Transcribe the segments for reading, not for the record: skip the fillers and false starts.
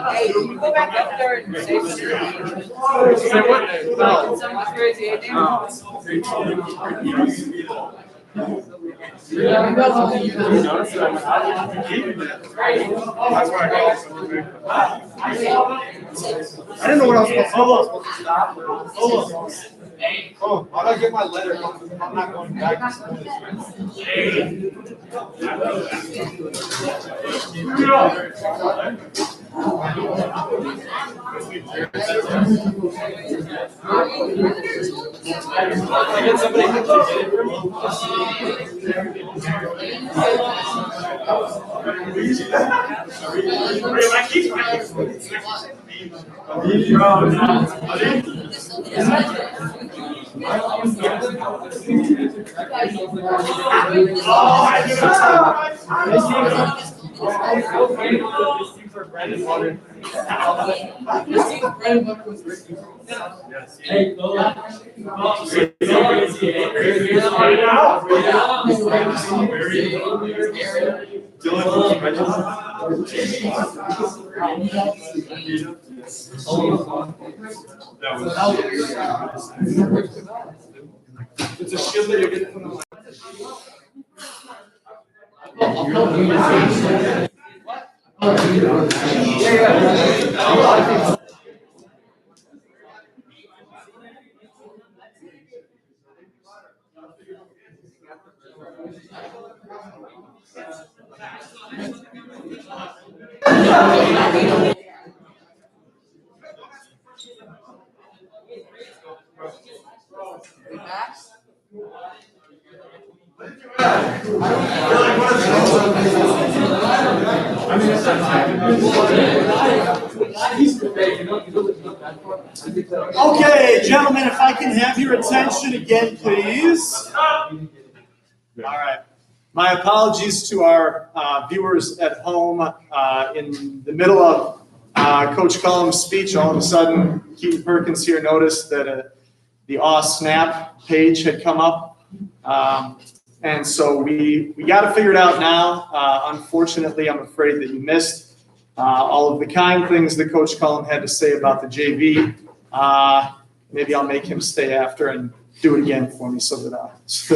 Hey, you go back up there and say someone's crazy. I didn't know what I was supposed to stop. Oh, how do I get my letter? I'm not going back to school this It's a skill that you're getting from the Okay, gentlemen, if I can have your attention again, please. All right. My apologies to our viewers at home. In the middle of Coach Cullum's speech, all of a sudden, Keaton Perkins here noticed that the Snap page had come up. And so we got to figure it out now. Unfortunately, I'm afraid that you missed all of the kind things that Coach Cullum had to say about the JV. Maybe I'll make him stay after and do it again for me so that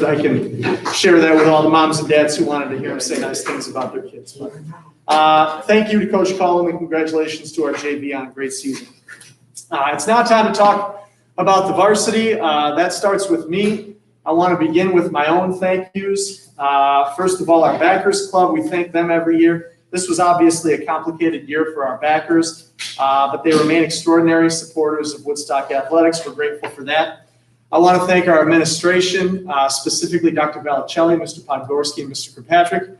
I can share that with all the moms and dads who wanted to hear him say nice things about their kids. But, thank you to Coach Cullum and congratulations to our JV on a great season. It's now time to talk about the varsity. That starts with me. I want to begin with my own thank yous. First of all, our Backers Club, we thank them every year. This was obviously a complicated year for our backers, but they remain extraordinary supporters of Woodstock Athletics. We're grateful for that. I want to thank our administration, specifically Dr. Valicelli, Mr. Podgorski, and Mr. Kirkpatrick,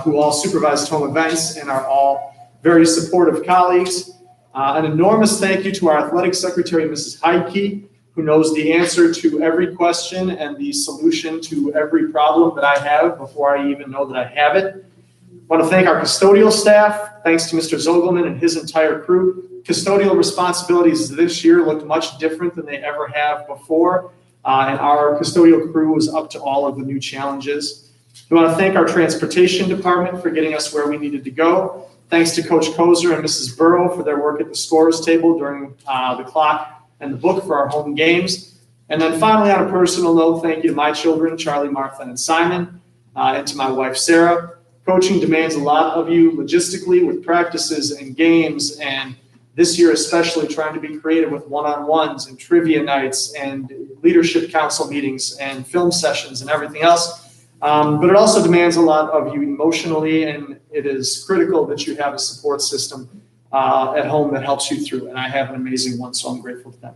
who all supervised home events and are all very supportive colleagues. An enormous thank you to our athletic secretary, Mrs. Heidke, who knows the answer to every question and the solution to every problem that I have before I even know that I have it. I want to thank our custodial staff. Thanks to Mr. Zogelman and his entire crew. Custodial responsibilities this year looked much different than they ever have before, and our custodial crew was up to all of the new challenges. We want to thank our transportation department for getting us where we needed to go. Thanks to Coach Kozer and Mrs. Burrow for their work at the scorers table during the clock and the book for our home games. And then finally, on a personal note, thank you to my children, Charlie, Martha, and Simon, and to my wife, Sarah. Coaching demands a lot of you logistically with practices and games and this year especially trying to be creative with one-on-ones and trivia nights and leadership council meetings and film sessions and everything else. But it also demands a lot of you emotionally, and it is critical that you have a support system at home that helps you through. And I have an amazing one, so I'm grateful to them.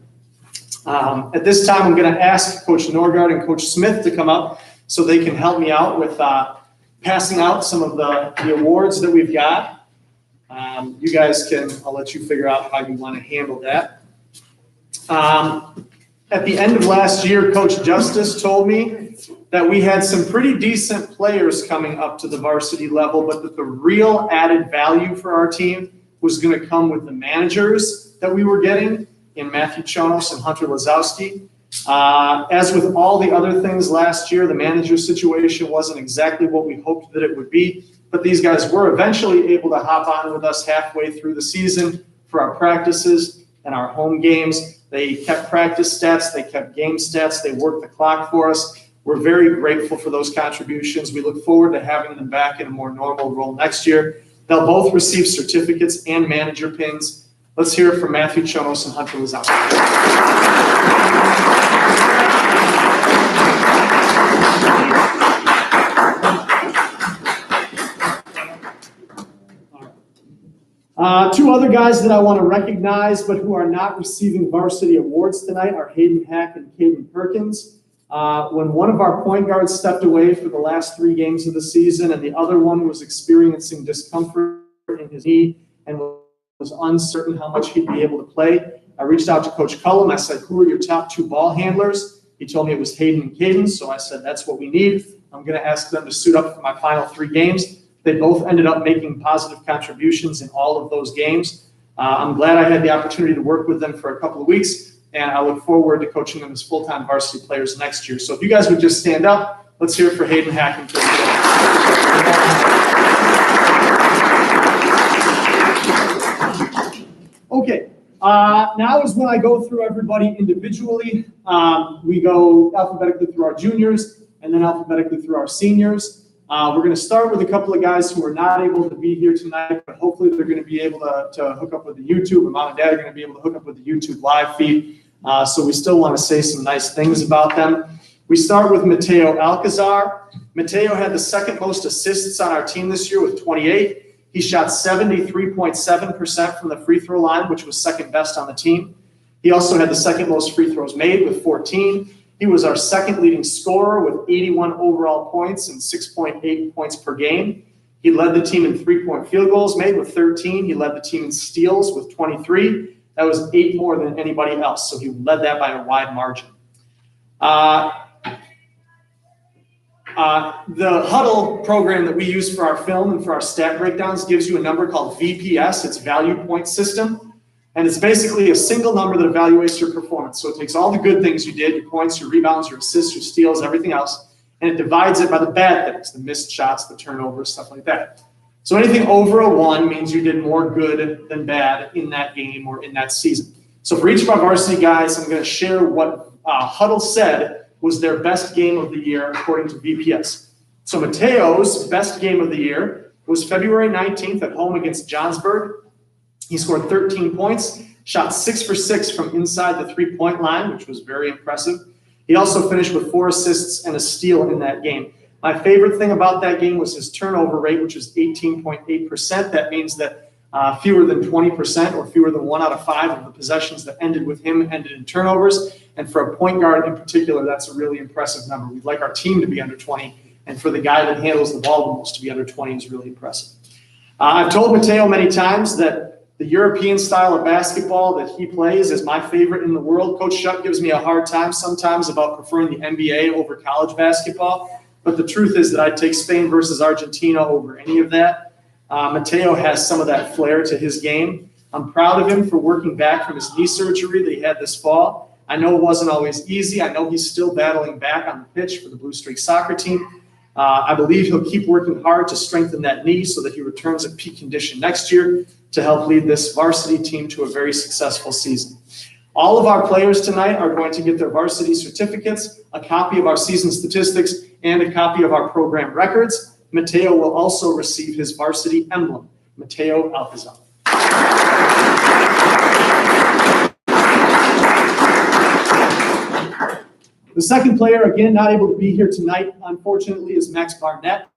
At this time, I'm going to ask Coach Norgard and Coach Smith to come up so they can help me out with passing out some of the awards that we've got. You guys can, I'll let you figure out how you want to handle that. At the end of last year, Coach Justice told me that we had some pretty decent players coming up to the varsity level, but that the real added value for our team was going to come with the managers that we were getting in Matthew Chonos and Hunter Lazowski. As with all the other things last year, the manager situation wasn't exactly what we hoped that it would be, but these guys were eventually able to hop on with us halfway through the season for our practices and our home games. They kept practice stats, they kept game stats, they worked the clock for us. We're very grateful for those contributions. We look forward to having them back in a more normal role next year. They'll both receive certificates and manager pins. Let's hear it from Matthew Chonos and Hunter Lazowski. Two other guys that I want to recognize but who are not receiving varsity awards tonight are Hayden Hack and Caden Perkins. When one of our point guards stepped away for the last 3 games of the season and the other one was experiencing discomfort in his knee and was uncertain how much he'd be able to play, I reached out to Coach Cullum. I said, who are your top 2 ball handlers? He told me it was Hayden and Caden, so I said, that's what we need. I'm going to ask them to suit up for my final 3 games. They both ended up making positive contributions in all of those games. I'm glad I had the opportunity to work with them for a couple of weeks, and I look forward to coaching them as full-time varsity players next year. So if you guys would just stand up, let's hear it for Hayden Hack and Okay, now is when I go through everybody individually. We go alphabetically through our juniors and then alphabetically through our seniors. We're going to start with a couple of guys who are not able to be here tonight, but hopefully they're going to be able to hook up with the YouTube, and Mom and Dad are going to be able to hook up with the YouTube live feed. So we still want to say some nice things about them. We start with Mateo Alcazar. Mateo had the 2nd most assists on our team this year with 28. He shot 73.7% from the free throw line, which was 2nd best on the team. He also had the 2nd most free throws made with 14. He was our 2nd leading scorer with 81 overall points and 6.8 points per game. He led the team in 3-point field goals made with 13. He led the team in steals with 23. That was 8 more than anybody else, so he led that by a wide margin. The Huddle program that we use for our film and for our stat breakdowns gives you a number called VPS. It's Value Point System. And it's basically a single number that evaluates your performance. So it takes all the good things you did, your points, your rebounds, your assists, your steals, everything else, and it divides it by the bad things, the missed shots, the turnovers, stuff like that. So anything over a 1 means you did more good than bad in that game or in that season. So for each of our varsity guys, I'm going to share what Huddle said was their best game of the year according to VPS. So Mateo's best game of the year was February 19th at home against Johnsburg. He scored 13 points, shot 6 for 6 from inside the 3-point line, which was very impressive. He also finished with 4 assists and a steal in that game. My favorite thing about that game was his turnover rate, which was 18.8%. That means that fewer than 20% or fewer than 1 out of 5 of the possessions that ended with him ended in turnovers. And for a point guard in particular, that's a really impressive number. We'd like our team to be under 20, and for the guy that handles the ball the most to be under 20 is really impressive. I've told Mateo many times that the European style of basketball that he plays is my favorite in the world. Coach Shutt gives me a hard time sometimes about preferring the NBA over college basketball, but the truth is that I'd take Spain versus Argentina over any of that. Mateo has some of that flair to his game. I'm proud of him for working back from his knee surgery that he had this fall. I know it wasn't always easy. I know he's still battling back on the pitch for the Blue Streak soccer team. I believe he'll keep working hard to strengthen that knee so that he returns at peak condition next year to help lead this varsity team to a very successful season. All of our players tonight are going to get their varsity certificates, a copy of our season statistics, and a copy of our program records. Mateo will also receive his varsity emblem, Mateo Alvarez. The second player, again, not able to be here tonight, unfortunately, is Max Barnett.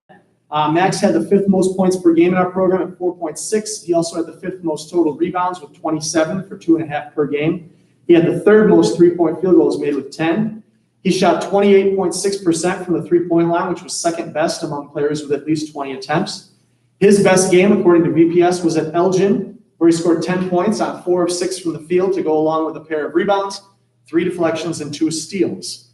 Max had the 5th most points per game in our program at 4.6. He also had the 5th most total rebounds with 27 for 2.5 per game. He had the 3rd most three-point field goals made with 10. He shot 28.6% from the three-point line, which was 2nd best among players with at least 20 attempts. His best game, according to VPS, was at Elgin, where he scored 10 points on 4 of 6 from the field to go along with a pair of rebounds, 3 deflections, and 2 steals.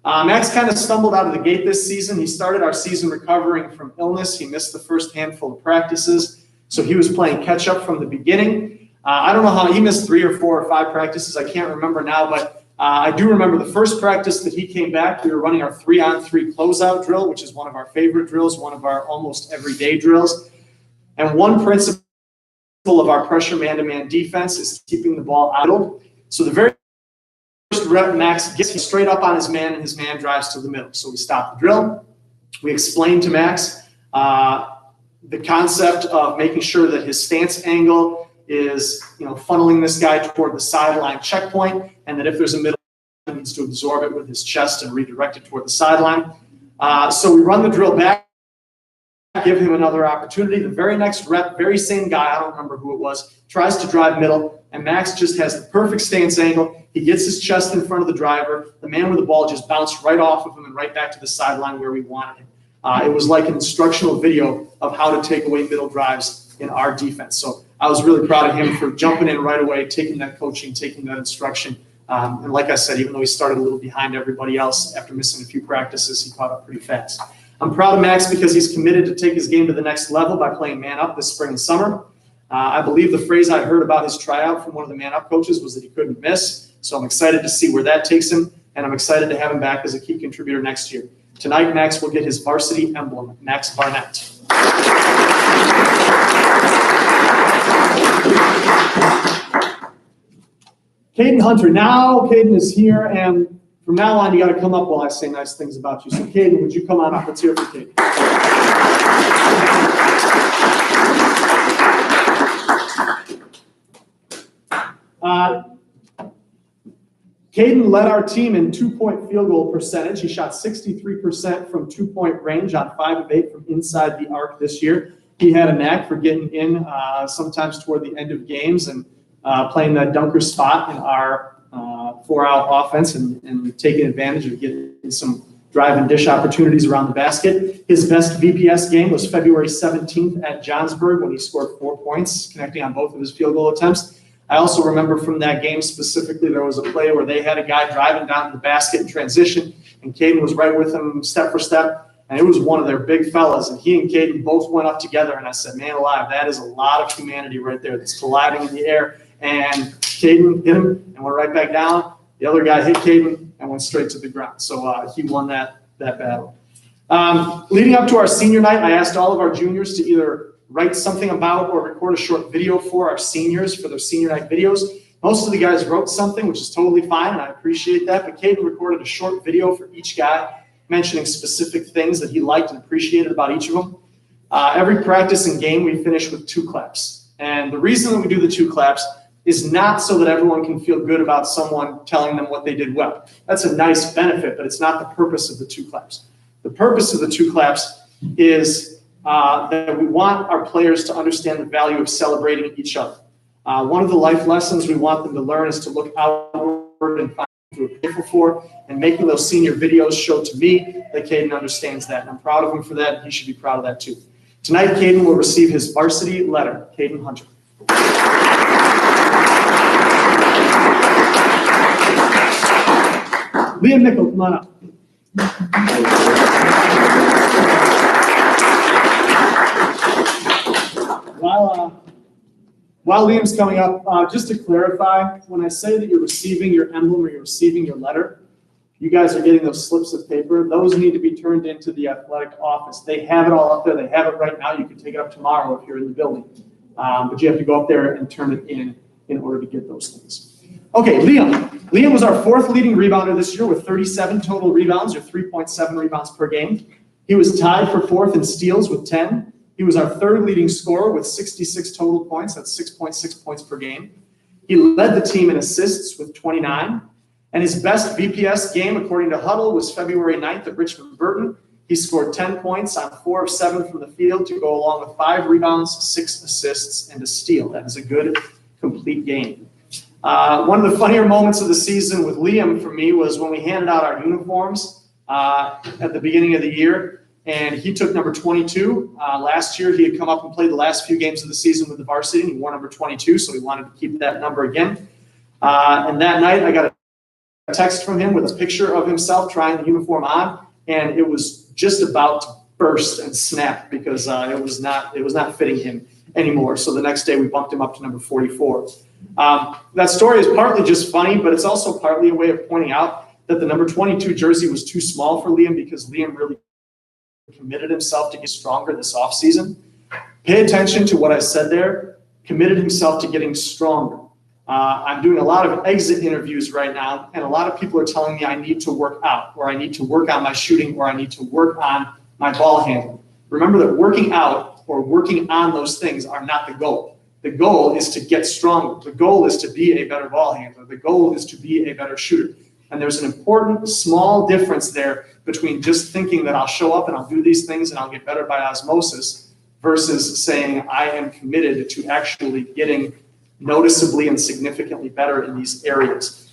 Max kind of stumbled out of the gate this season. He started our season recovering from illness. He missed the first handful of practices, so he was playing catch-up from the beginning. I don't know how he missed 3 or 4 or 5 practices. I can't remember now, but I do remember the first practice that he came back. We were running our 3-on-3 closeout drill, which is one of our favorite drills, one of our almost everyday drills. And one principle of our pressure man-to-man defense is keeping the ball idle. So the very first rep, Max gets straight up on his man, and his man drives to the middle. So we stop the drill. We explain to Max the concept of making sure that his stance angle is, funneling this guy toward the sideline checkpoint, and that if there's a middle, he needs to absorb it with his chest and redirect it toward the sideline. So we run the drill back, give him another opportunity. The very next rep, very same guy, I don't remember who it was, tries to drive middle, and Max just has the perfect stance angle. He gets his chest in front of the driver. The man with the ball just bounced right off of him and right back to the sideline where we wanted him. It was like an instructional video of how to take away middle drives in our defense. So I was really proud of him for jumping in right away, taking that coaching, taking that instruction. And like I said, even though he started a little behind everybody else after missing a few practices, he caught up pretty fast. I'm proud of Max because he's committed to take his game to the next level by playing man up this spring and summer. I believe the phrase I heard about his tryout from one of the man up coaches was that he couldn't miss. So I'm excited to see where that takes him, and I'm excited to have him back as a key contributor next year. Tonight, Max will get his varsity emblem, Max Barnett. Caden Hunter. Now Caden is here, and from now on, you got to come up while I say nice things about you. So Caden, would you come on up? Let's hear it for Caden. Caden led our team in 2-point field goal percentage. He shot 63% from 2-point range on 5 of 8 from inside the arc this year. He had a knack for getting in sometimes toward the end of games and playing that dunker spot in our 4-out offense and taking advantage of getting some drive and dish opportunities around the basket. His best VPS game was February 17th at Johnsburg when he scored 4 points, connecting on both of his field goal attempts. I also remember from that game specifically, there was a play where they had a guy driving down to the basket in transition, and Caden was right with him step for step, and it was one of their big fellas, and he and Caden both went up together, and I said, man alive, that is a lot of humanity right there that's colliding in the air, and Caden hit him and went right back down. The other guy hit Caden and went straight to the ground, so he won that battle. Leading up to our senior night, I asked all of our juniors to either write something about or record a short video for our seniors for their senior night videos. Most of the guys wrote something, which is totally fine, and I appreciate that, but Caden recorded a short video for each guy mentioning specific things that he liked and appreciated about each of them. Every practice and game, we finish with 2 claps. And the reason that we do the 2 claps is not so that everyone can feel good about someone telling them what they did well. That's a nice benefit, but it's not the purpose of the 2 claps. The purpose of the 2 claps is that we want our players to understand the value of celebrating each other. One of the life lessons we want them to learn is to look outward and find what we're grateful for, and making those senior videos show to me that Caden understands that, and I'm proud of him for that, and he should be proud of that too. Tonight, Caden will receive his varsity letter, Caden Hunter. Liam Nickel, come on up. While Liam's coming up, just to clarify, when I say that you're receiving your emblem or you're receiving your letter, you guys are getting those slips of paper. Those need to be turned into the athletic office. They have it all up there. They have it right now. You can take it up tomorrow if you're in the building. But you have to go up there and turn it in order to get those things. Okay, Liam. Liam was our 4th leading rebounder this year with 37 total rebounds, or 3.7 rebounds per game. He was tied for 4th in steals with 10. He was our 3rd leading scorer with 66 total points. That's 6.6 points per game. He led the team in assists with 29. And his best VPS game, according to Huddle, was February 9th at Richmond Burton. He scored 10 points on 4 of 7 from the field to go along with 5 rebounds, 6 assists, and a steal. That is a good, complete game. One of the funnier moments of the season with Liam for me was when we handed out our uniforms at the beginning of the year, and he took number 22. Last year, he had come up and played the last few games of the season with the Varsity, and he wore number 22, so he wanted to keep that number again. And that night, I got a text from him with a picture of himself trying the uniform on, and it was just about to burst and snap because it was not fitting him anymore. So the next day, we bumped him up to number 44. That story is partly just funny, but it's also partly a way of pointing out that the number 22 jersey was too small for Liam because Liam really committed himself to get stronger this offseason. Pay attention to what I said there. Committed himself to getting stronger. I'm doing a lot of exit interviews right now, and a lot of people are telling me I need to work out, or I need to work on my shooting, or I need to work on my ball handling. Remember that working out or working on those things are not the goal. The goal is to get stronger. The goal is to be a better ball handler. The goal is to be a better shooter. And there's an important small difference there between just thinking that I'll show up and I'll do these things and I'll get better by osmosis versus saying I am committed to actually getting noticeably and significantly better in these areas.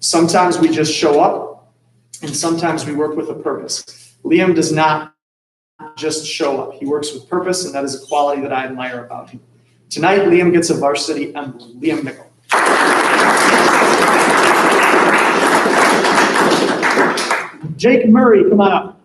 Sometimes we just show up and sometimes we work with a purpose. Liam does not just show up. He works with purpose, and that is a quality that I admire about him. Tonight, Liam gets a varsity emblem. Liam Mickle. Jake Murray, come on up.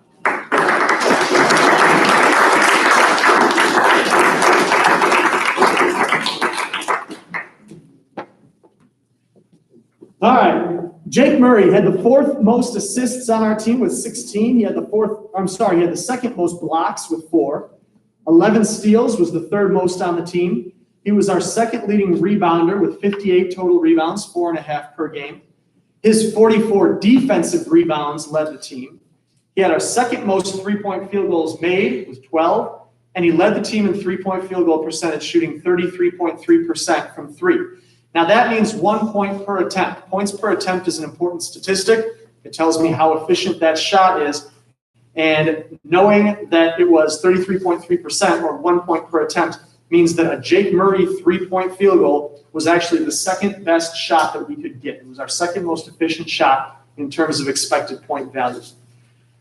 All right. Jake Murray had the 4th most assists on our team with 16. He had the second most blocks with 4. 11 steals, was the 3rd most on the team. He was our 2nd leading rebounder with 58 total rebounds, 4.5 per game. His 44 defensive rebounds led the team. He had our 2nd most 3-point field goals made with 12, and he led the team in 3-point field goal percentage, shooting 33.3% from 3. Now that means 1 point per attempt. Points per attempt is an important statistic. It tells me how efficient that shot is. And knowing that it was 33.3% or 1 point per attempt means that a Jake Murray 3-point field goal was actually the 2nd best shot that we could get. It was our 2nd most efficient shot in terms of expected point values.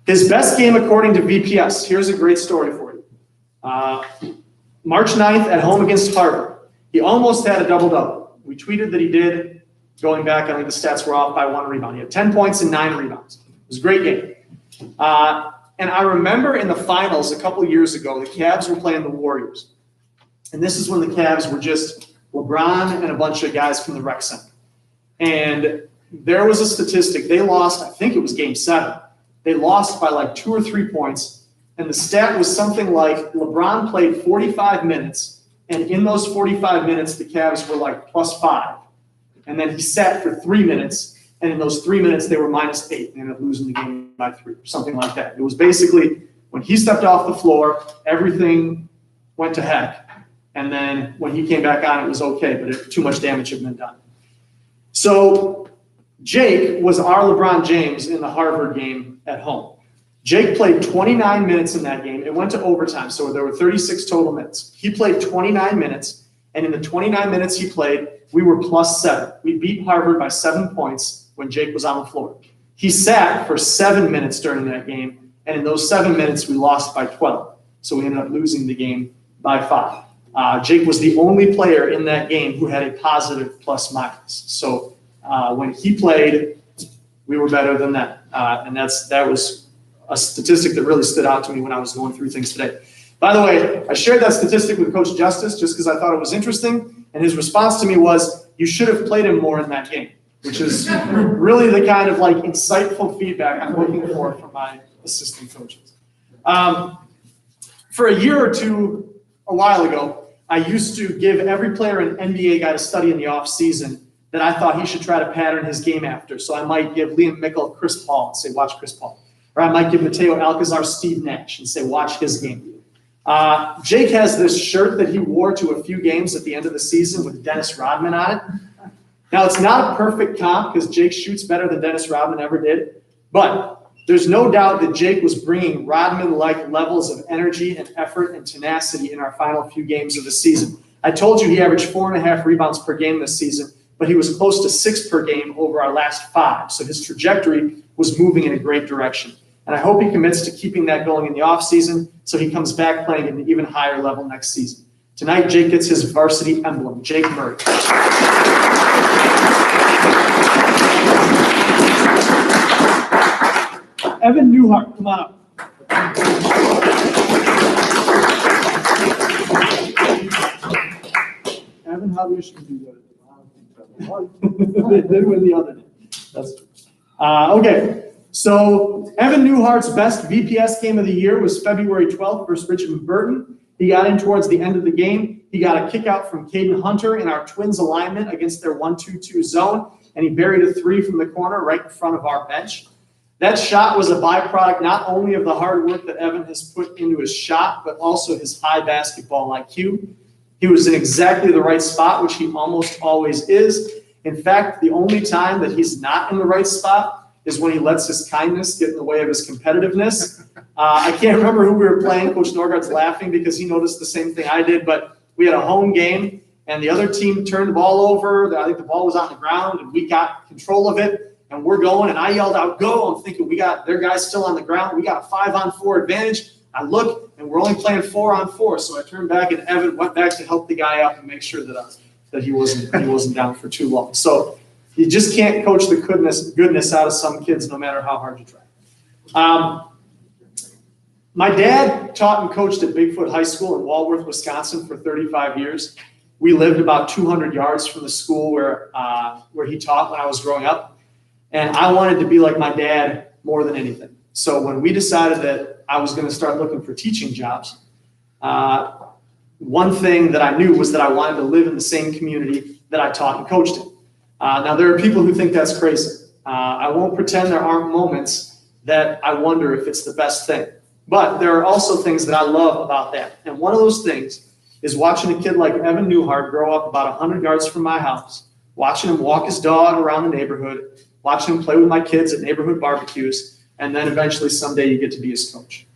His best game according to VPS, here's a great story for you. March 9th at home against Hart, he almost had a double-double. We tweeted that he did. Going back, I think the stats were off by 1 rebound. He had 10 points and 9 rebounds. It was a great game. And I remember in the finals a couple years ago, the Cavs were playing the Warriors. And this is when the Cavs were just LeBron and a bunch of guys from the rec center. And there was a statistic. They lost, I think it was game 7. They lost by like 2 or 3 points. And the stat was something like LeBron played 45 minutes. And in those 45 minutes, the Cavs were like +5. And then he sat for 3 minutes. And in those 3 minutes, they were -8. They ended up losing the game by 3 or something like that. It was basically when he stepped off the floor, everything went to heck. And then when he came back on, it was okay, but too much damage had been done. So Jake was our LeBron James in the Harvard game at home. Jake played 29 minutes in that game. It went to overtime, so there were 36 total minutes. He played 29 minutes, and in the 29 minutes he played, we were +7. We beat Harvard by 7 points when Jake was on the floor. He sat for 7 minutes during that game, and in those 7 minutes we lost by 12. So we ended up losing the game by 5. Jake was the only player in that game who had a positive plus-minus. So when he played, we were better than that. And that was a statistic that really stood out to me when I was going through things today. By the way, I shared that statistic with Coach Justice just because I thought it was interesting, and his response to me was, you should have played him more in that game, which is really the kind of like insightful feedback I'm looking for from my assistant coaches. For a year or two, a while ago, I used to give every player an NBA guy to study in the off season that I thought he should try to pattern his game after. So I might give Liam Mickle Chris Paul and say, watch Chris Paul. Or I might give Mateo Alvarez Steve Nash and say, watch his game. Jake has this shirt that he wore to a few games at the end of the season with Dennis Rodman on it. Now, it's not a perfect comp because Jake shoots better than Dennis Rodman ever did, but there's no doubt that Jake was bringing Rodman-like levels of energy and effort and tenacity in our final few games of the season. I told you he averaged 4.5 rebounds per game this season, but he was close to 6 per game over our last 5. So his trajectory was moving in a great direction. And I hope he commits to keeping that going in the offseason so he comes back playing at an even higher level next season. Tonight, Jake gets his varsity emblem, Jake Murray. Evan Newhart, come on up. Evan, how do you do that? They did win the other day. That's okay. So Evan Newhart's best VPS game of the year was February 12th versus Richmond Burton. He got in towards the end of the game. He got a kick out from Caden Hunter in our Twins alignment against their 1-2-2 zone, and he buried a 3 from the corner right in front of our bench. That shot was a byproduct not only of the hard work that Evan has put into his shot, but also his high basketball IQ. He was in exactly the right spot, which he almost always is. In fact, the only time that he's not in the right spot is when he lets his kindness get in the way of his competitiveness. I can't remember who we were playing. Coach Norgard's laughing because he noticed the same thing I did, but we had a home game, and the other team turned the ball over. I think the ball was on the ground, and we got control of it. And we're going, and I yelled out, "Go!" I'm thinking, we got their guys still on the ground. We got a 5-on-4 advantage. I look, and we're only playing 4-on-4. So I turned back, and Evan went back to help the guy up and make sure that he wasn't down for too long. So you just can't coach the goodness out of some kids, no matter how hard you try. My dad taught and coached at Bigfoot High School in Walworth, Wisconsin, for 35 years. We lived about 200 yards from the school where he taught when I was growing up. And I wanted to be like my dad more than anything. So when we decided that I was going to start looking for teaching jobs, one thing that I knew was that I wanted to live in the same community that I taught and coached in. Now, there are people who think that's crazy. I won't pretend there aren't moments that I wonder if it's the best thing. But there are also things that I love about that. And one of those things is watching a kid like Evan Newhart grow up about 100 yards from my house, watching him walk his dog around the neighborhood, watching him play with my kids at neighborhood barbecues, and then eventually someday you get to be his coach.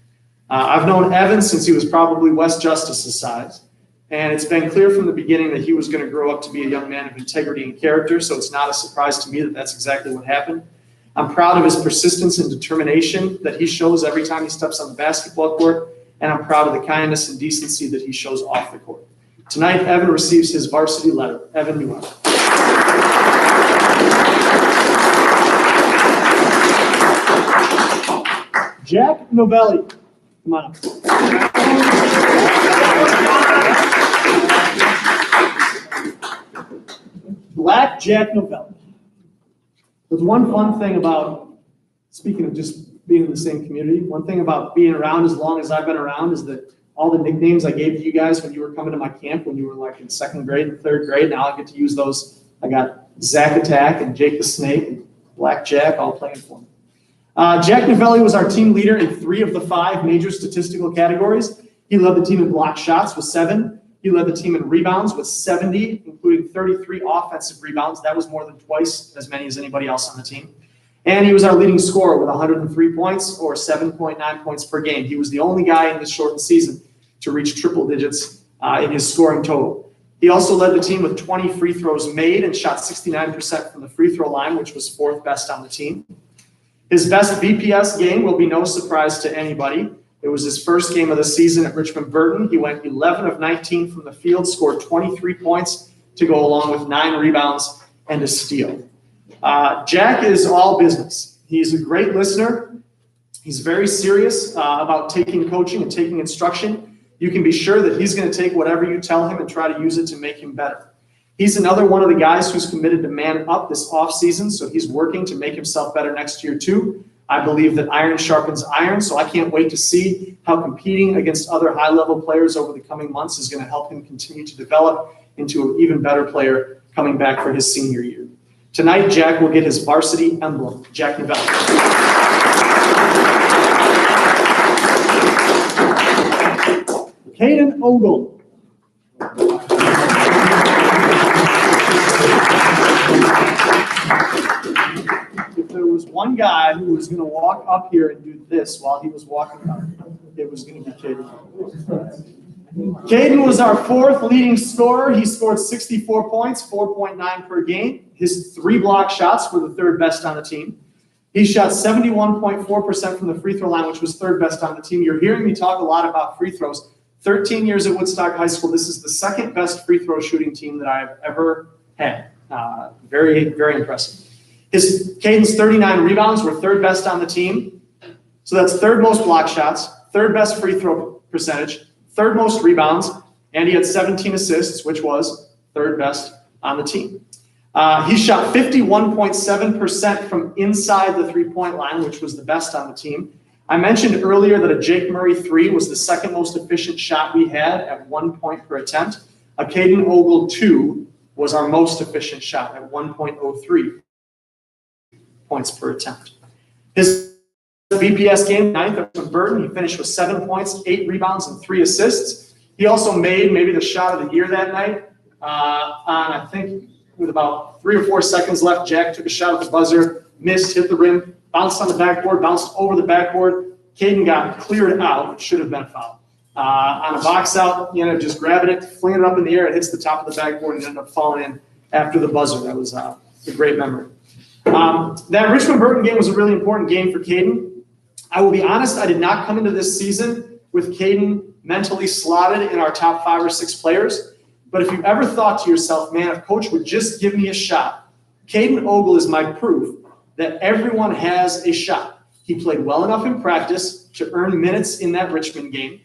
I've known Evan since he was probably West Justice's size, and it's been clear from the beginning that he was going to grow up to be a young man of integrity and character, so it's not a surprise to me that that's exactly what happened. I'm proud of his persistence and determination that he shows every time he steps on the basketball court, and I'm proud of the kindness and decency that he shows off the court. Tonight, Evan receives his varsity letter. Evan Newhart. Jack Novella, come on up. Black Jack Novella. There's one fun thing about, speaking of just being in the same community, one thing about being around as long as I've been around is that all the nicknames I gave to you guys when you were coming to my camp, when you were like in 2nd grade and 3rd grade, now I get to use those. I got Zach Attack and Jake the Snake and Black Jack all playing for me. Jack Novelli was our team leader in 3 of the 5 major statistical categories. He led the team in block shots with 7. He led the team in rebounds with 70, including 33 offensive rebounds. That was more than twice as many as anybody else on the team. And he was our leading scorer with 103 points or 7.9 points per game. He was the only guy in this shortened season to reach triple digits in his scoring total. He also led the team with 20 free throws made and shot 69% from the free throw line, which was 4th best on the team. His best VPS game will be no surprise to anybody. It was his first game of the season at Richmond Burton. He went 11 of 19 from the field, scored 23 points to go along with 9 rebounds and a steal. Jack is all business. He's a great listener. He's very serious about taking coaching and taking instruction. You can be sure that he's going to take whatever you tell him and try to use it to make him better. He's another one of the guys who's committed to man up this offseason, so he's working to make himself better next year too. I believe that iron sharpens iron, so I can't wait to see how competing against other high-level players over the coming months is going to help him continue to develop into an even better player coming back for his senior year. Tonight, Jack will get his varsity emblem, Jack Novella. Caden Ogle. one guy who was going to walk up here and do this while he was walking up, it was going to be Caden. Caden was our fourth leading scorer. He scored 64 points, 4.9 per game. His 3 block shots were the third best on the team. He shot 71.4% from the free throw line, which was third best on the team. You're hearing me talk a lot about free throws. 13 years at Woodstock High School, this is the second best free throw shooting team that I've ever had. Very, very impressive. Caden's 39 rebounds were third best on the team. So that's third most block shots, third best free throw percentage, third most rebounds, and he had 17 assists, which was third best on the team. He shot 51.7% from inside the three-point line, which was the best on the team. I mentioned earlier that a Jake Murray 3 was the second most efficient shot we had at 1 point per attempt. A Caden Ogle 2 was our most efficient shot at 1.03 points per attempt. His BPS game, 9th from Burton, he finished with 7 points, 8 rebounds, and 3 assists. He also made maybe the shot of the year that night. I think with about 3 or 4 seconds left, Jack took a shot at the buzzer, missed, hit the rim, bounced on the backboard, bounced over the backboard. Caden got cleared out, which should have been a foul. On a box out, just grabbing it, flinging it up in the air, it hits the top of the backboard and ended up falling in after the buzzer. That was a great memory. That Richmond-Burton game was a really important game for Caden. I will be honest, I did not come into this season with Caden mentally slotted in our top 5 or 6 players. But if you ever thought to yourself, man, if coach would just give me a shot, Caden Ogle is my proof that everyone has a shot. He played well enough in practice to earn minutes in that Richmond game.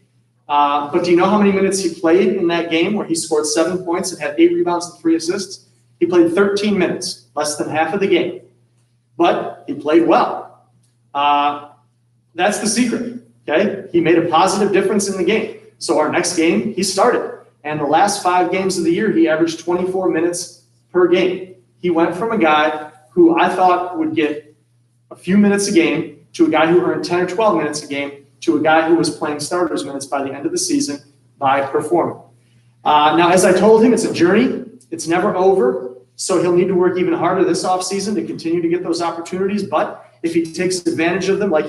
But do you know how many minutes he played in that game where he scored 7 points and had 8 rebounds and 3 assists? He played 13 minutes, less than half of the game. But he played well. That's the secret, okay? He made a positive difference in the game. So our next game, he started. And the last 5 games of the year, he averaged 24 minutes per game. He went from a guy who I thought would get a few minutes a game to a guy who earned 10 or 12 minutes a game to a guy who was playing starters minutes by the end of the season by performing. Now, as I told him, it's a journey. It's never over. So he'll need to work even harder this offseason to continue to get those opportunities. But if he takes advantage of them like